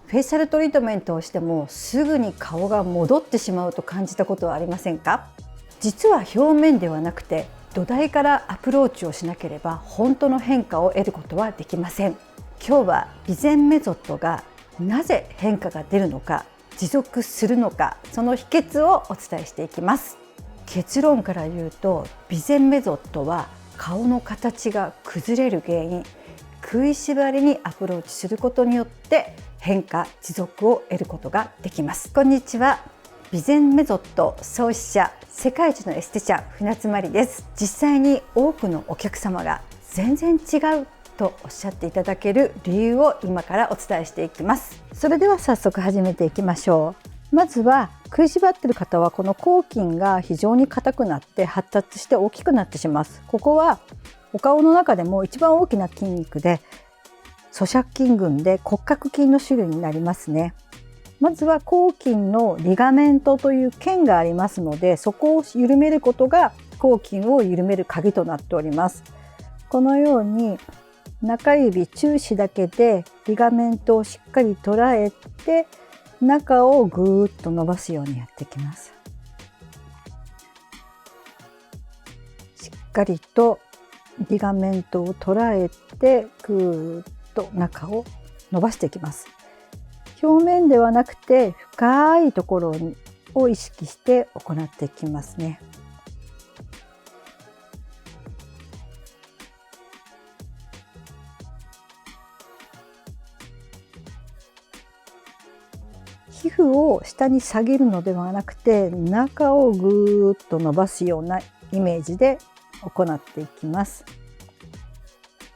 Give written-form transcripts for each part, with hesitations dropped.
フェイシャルトリートメントをしてもすぐに顔が戻ってしまうと感じたことはありませんか？実は表面ではなくて土台からアプローチをしなければ本当の変化を得ることはできません。今日は備前メソッドがなぜ変化が出るのか、持続するのか、その秘訣をお伝えしていきます。結論から言うと、備前メソッドは顔の形が崩れる原因、食いしばりにアプローチすることによって変化持続を得ることができます。こんにちは。備前メソッド創始者、世界一のエステティシャン船津真理です。実際に多くのお客様が全然違うとおっしゃっていただける理由を今からお伝えしていきます。それでは早速始めていきましょう。まずは食いしばっている方はこの口筋が非常に硬くなって発達して大きくなってしまいます。ここはお顔の中でも一番大きな筋肉で、咀嚼筋群で骨格筋の種類になりますね。まずは口筋のリガメントという腱がありますので、そこを緩めることが口筋を緩める鍵となっております。このように中指、中指だけでリガメントをしっかり捉えて、中をぐーっと伸ばすようにやっていきます。しっかりとリガメントを捉えてぐーっと中を伸ばしていきます。表面ではなくて深いところを意識して行っていきますね。皮膚を下に下げるのではなくて、中をぐーっと伸ばすようなイメージで行っていきます。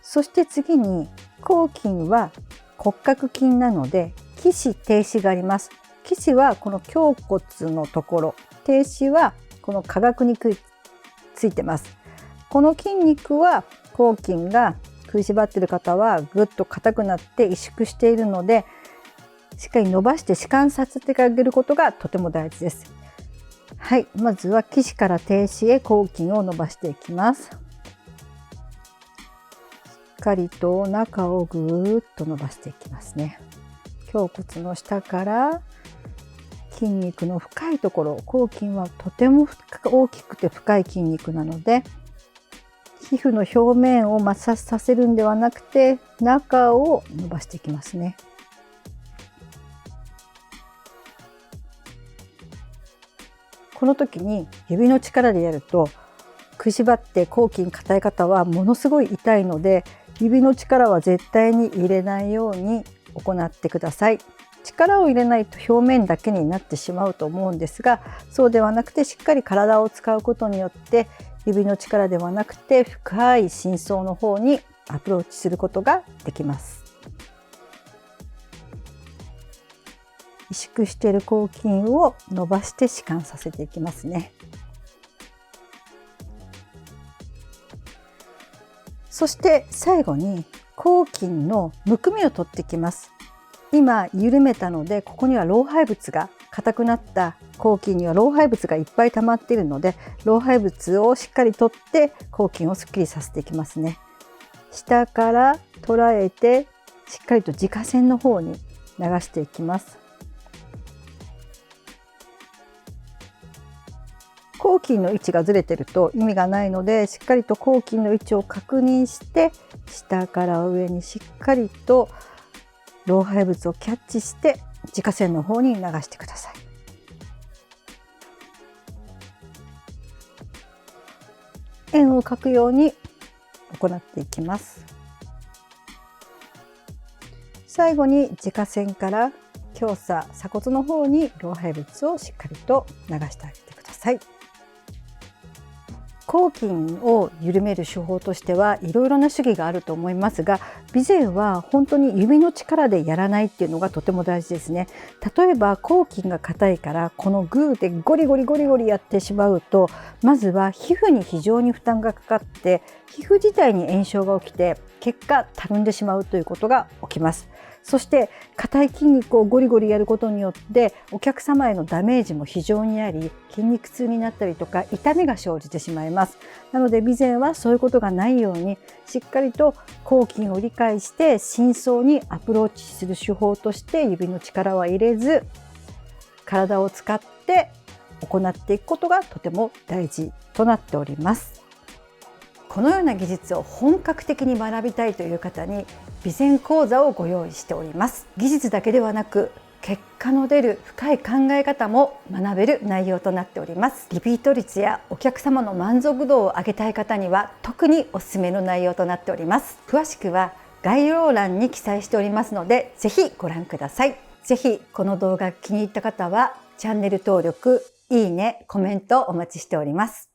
そして次に口筋は骨格筋なので起死停止があります。起死はこの胸骨のところ、停止はこの下顎についてます。この筋肉は口筋が食いしばっている方はぐっと硬くなって萎縮しているので、しっかり伸ばして弛緩させてあげることがとても大事です。はい、まずは起死から停止へ口筋を伸ばしていきます。しっかりと中をぐーっと伸ばしていきますね。胸骨の下から筋肉の深いところ、口筋はとても大きくて深い筋肉なので、皮膚の表面を摩擦させるんではなくて中を伸ばしていきますね。この時に指の力でやると、食いしばって口筋硬い方はものすごい痛いので、指の力は絶対に入れないように行ってください。力を入れないと表面だけになってしまうと思うんですが、そうではなくてしっかり体を使うことによって指の力ではなくて深い深層の方にアプローチすることができます。萎縮している口筋を伸ばして弛緩させていきますね。そして最後に口筋のむくみを取っていきます。今緩めたので、ここには老廃物が、硬くなった口筋には老廃物がいっぱい溜まっているので、老廃物をしっかり取って口筋をすっきりさせていきますね。下から捉えてしっかりと耳下腺の方に流していきます。口筋の位置がずれてると意味がないので、しっかりと口筋の位置を確認して下から上にしっかりと老廃物をキャッチして耳下腺の方に流してください。円を描くように行っていきます。最後に耳下腺から胸鎖、鎖骨の方に老廃物をしっかりと流してあげてください。口筋を緩める手法としてはいろいろな主義があると思いますが、備前は本当に指の力でやらないっていうのがとても大事ですね。例えば口筋が硬いからこのグーでゴリゴリゴリゴリやってしまうと、まずは皮膚に非常に負担がかかって皮膚自体に炎症が起きて結果たるんでしまうということが起きます。そして硬い筋肉をゴリゴリやることによってお客様へのダメージも非常にあり、筋肉痛になったりとか痛みが生じてしまいます。なので備前はそういうことがないようにしっかりと抗筋を理解して深層にアプローチする手法として指の力は入れず体を使って行っていくことがとても大事となっております。このような技術を本格的に学びたいという方に備前講座をご用意しております。技術だけではなく結果の出る深い考え方も学べる内容となっております。リピート率やお客様の満足度を上げたい方には特におすすめの内容となっております。詳しくは概要欄に記載しておりますので、ぜひご覧ください。ぜひこの動画気に入った方はチャンネル登録、いいね、コメントお待ちしております。